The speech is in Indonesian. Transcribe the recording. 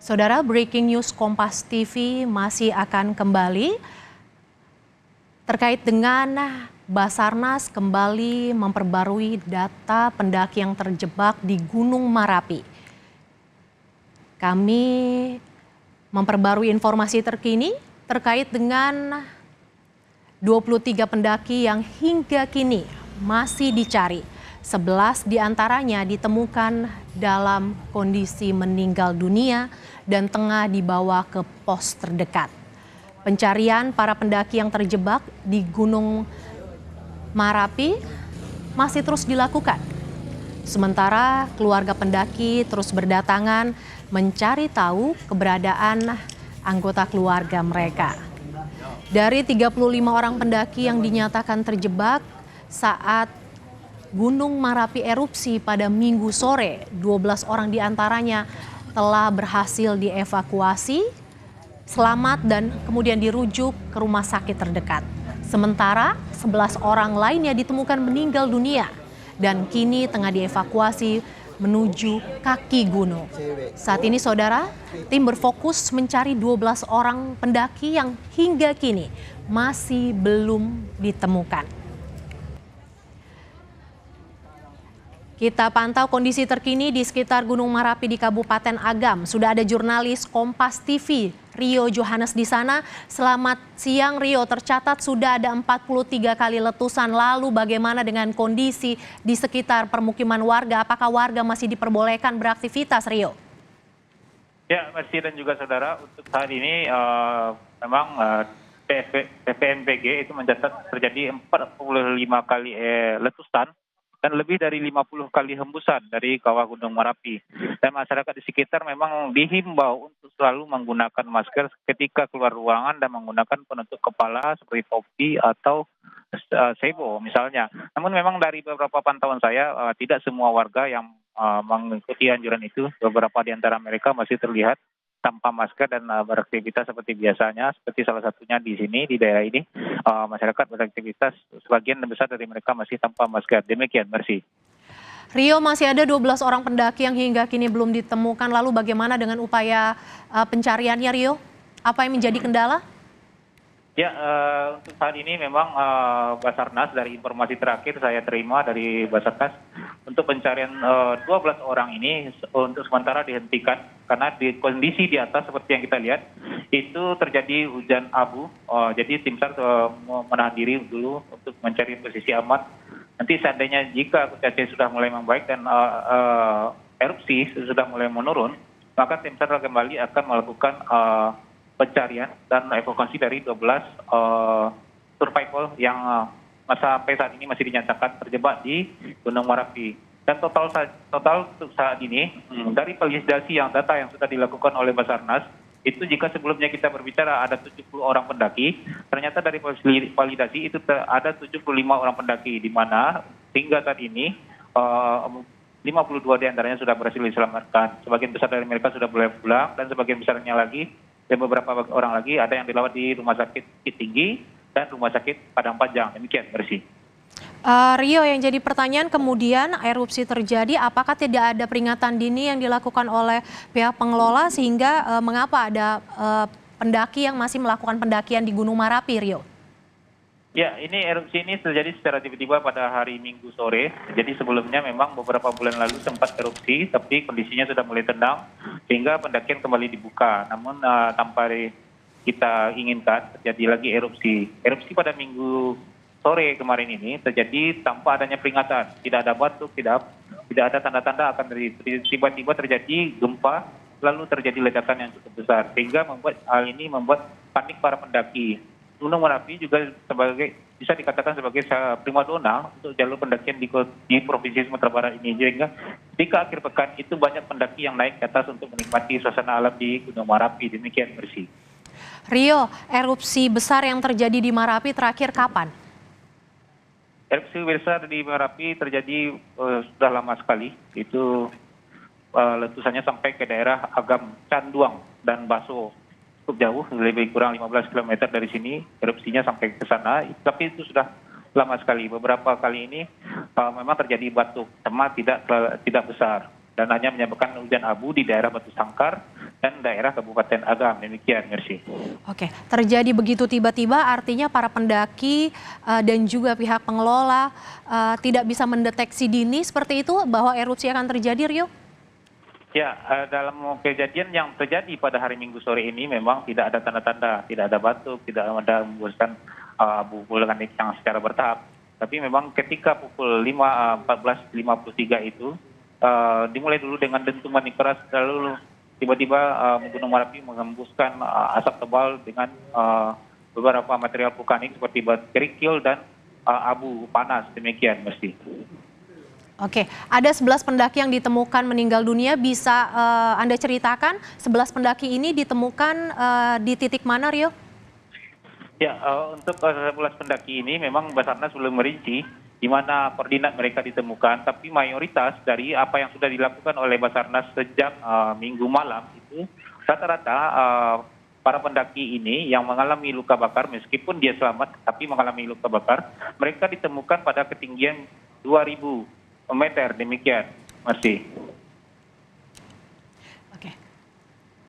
Saudara, breaking news Kompas TV masih akan kembali terkait dengan Basarnas kembali memperbarui data pendaki yang terjebak di Gunung Marapi. Kami memperbarui informasi terkini terkait dengan 23 pendaki yang hingga kini masih dicari. 11 diantaranya ditemukan dalam kondisi meninggal dunia dan tengah dibawa ke pos terdekat. Pencarian para pendaki yang terjebak di Gunung Marapi masih terus dilakukan. Sementara keluarga pendaki terus berdatangan mencari tahu keberadaan anggota keluarga mereka. Dari 35 orang pendaki yang dinyatakan terjebak saat Gunung Marapi erupsi pada Minggu sore, 12 orang diantaranya telah berhasil dievakuasi, selamat dan kemudian dirujuk ke rumah sakit terdekat. Sementara 11 orang lainnya ditemukan meninggal dunia dan kini tengah dievakuasi menuju kaki gunung. Saat ini saudara, tim berfokus mencari 12 orang pendaki yang hingga kini masih belum ditemukan. Kita pantau kondisi terkini di sekitar Gunung Marapi di Kabupaten Agam. Sudah ada jurnalis Kompas TV, Rio Johannes di sana. Selamat siang Rio, tercatat sudah ada 43 kali letusan. Lalu bagaimana dengan kondisi di sekitar permukiman warga? Apakah warga masih diperbolehkan beraktivitas, Rio? Ya, Mercy dan juga saudara, untuk saat ini memang PVMBG itu mencatat terjadi 45 kali letusan dan lebih dari 50 kali hembusan dari kawah Gunung Marapi. Dan masyarakat di sekitar memang dihimbau untuk selalu menggunakan masker ketika keluar ruangan dan menggunakan penutup kepala seperti topi atau sebo misalnya. Namun memang dari beberapa pantauan saya, tidak semua warga yang mengikuti anjuran itu. Beberapa di antara mereka masih terlihat tanpa masker dan beraktivitas seperti biasanya, seperti salah satunya di sini, di daerah ini, masyarakat beraktivitas, sebagian besar dari mereka masih tanpa masker. Demikian, Mercy. Rio, masih ada 12 orang pendaki yang hingga kini belum ditemukan. Lalu bagaimana dengan upaya pencariannya, Rio? Apa yang menjadi kendala? Ya, untuk saat ini memang Basarnas, dari informasi terakhir saya terima dari Basarnas, untuk pencarian 12 orang ini untuk sementara dihentikan karena di kondisi di atas seperti yang kita lihat itu terjadi hujan abu. Jadi tim SAR menahan diri dulu untuk mencari posisi aman. Nanti seandainya jika cuaca sudah mulai membaik dan erupsi sudah mulai menurun, maka tim SAR kembali akan melakukan pencarian dan evakuasi dari 12 survival yang sampai saat ini masih dinyatakan terjebak di Gunung Marapi. Dan total untuk saat ini dari validasi data yang sudah dilakukan oleh Basarnas, itu jika sebelumnya kita berbicara ada 70 orang pendaki, ternyata dari validasi itu ada 75 orang pendaki, di mana hingga saat ini 52 diantaranya sudah berhasil diselamatkan. Sebagian besar dari mereka sudah boleh pulang dan sebagian besarnya lagi dan beberapa orang lagi ada yang dirawat di Rumah Sakit Bukit Tinggi dan Rumah Sakit Padang Panjang. Demikian, Mercy. Rio, yang jadi pertanyaan kemudian erupsi terjadi, apakah tidak ada peringatan dini yang dilakukan oleh pihak pengelola sehingga mengapa ada pendaki yang masih melakukan pendakian di Gunung Marapi, Rio? Ya, ini erupsi ini terjadi secara tiba-tiba pada hari Minggu sore. Jadi sebelumnya memang beberapa bulan lalu sempat erupsi, tapi kondisinya sudah mulai tenang sehingga pendakian kembali dibuka. Namun tanpa kita inginkan terjadi lagi erupsi. Erupsi pada Minggu sore kemarin ini terjadi tanpa adanya peringatan. Tidak ada batuk, tidak ada tanda-tanda akan tiba-tiba terjadi gempa, lalu terjadi ledakan yang cukup besar. Sehingga hal ini membuat panik para pendaki. Gunung Marapi juga bisa dikatakan sebagai primadona untuk jalur pendakian di Provinsi Sumatera Barat ini. Sehingga ketika akhir pekan itu banyak pendaki yang naik ke atas untuk menikmati suasana alam di Gunung Marapi. Demikian, Mercy. Rio, erupsi besar yang terjadi di Marapi terakhir kapan? Erupsi besar di Marapi terjadi sudah lama sekali. Itu letusannya sampai ke daerah Agam, Canduang, dan Baso. Cukup jauh, lebih kurang 15 km dari sini, erupsinya sampai ke sana, tapi itu sudah lama sekali. Beberapa kali ini memang terjadi batuk, cuma tidak besar, dan hanya menyebabkan hujan abu di daerah Batu Sangkar dan daerah Kabupaten Agam. Demikian, Mercy. Oke, terjadi begitu tiba-tiba artinya para pendaki dan juga pihak pengelola tidak bisa mendeteksi dini seperti itu bahwa erupsi akan terjadi, Rio? Ya, dalam kejadian yang terjadi pada hari Minggu sore ini memang tidak ada tanda-tanda, tidak ada batuk, tidak ada hembusan abu vulkanik yang secara bertahap. Tapi memang ketika pukul 14.53 itu dimulai dulu dengan dentuman yang keras, lalu tiba-tiba Gunung Merapi menghembuskan asap tebal dengan beberapa material vulkanik seperti batu kerikil dan abu panas. Demikian, Mercy. Oke, ada 11 pendaki yang ditemukan meninggal dunia. Bisa Anda ceritakan 11 pendaki ini ditemukan di titik mana, Rio? Ya, untuk 11 pendaki ini memang Basarnas belum merinci di mana koordinat mereka ditemukan, tapi mayoritas dari apa yang sudah dilakukan oleh Basarnas sejak Minggu malam itu rata-rata para pendaki ini yang mengalami luka bakar, meskipun dia selamat tapi mengalami luka bakar, mereka ditemukan pada ketinggian 2.000 meter. Demikian, Masih.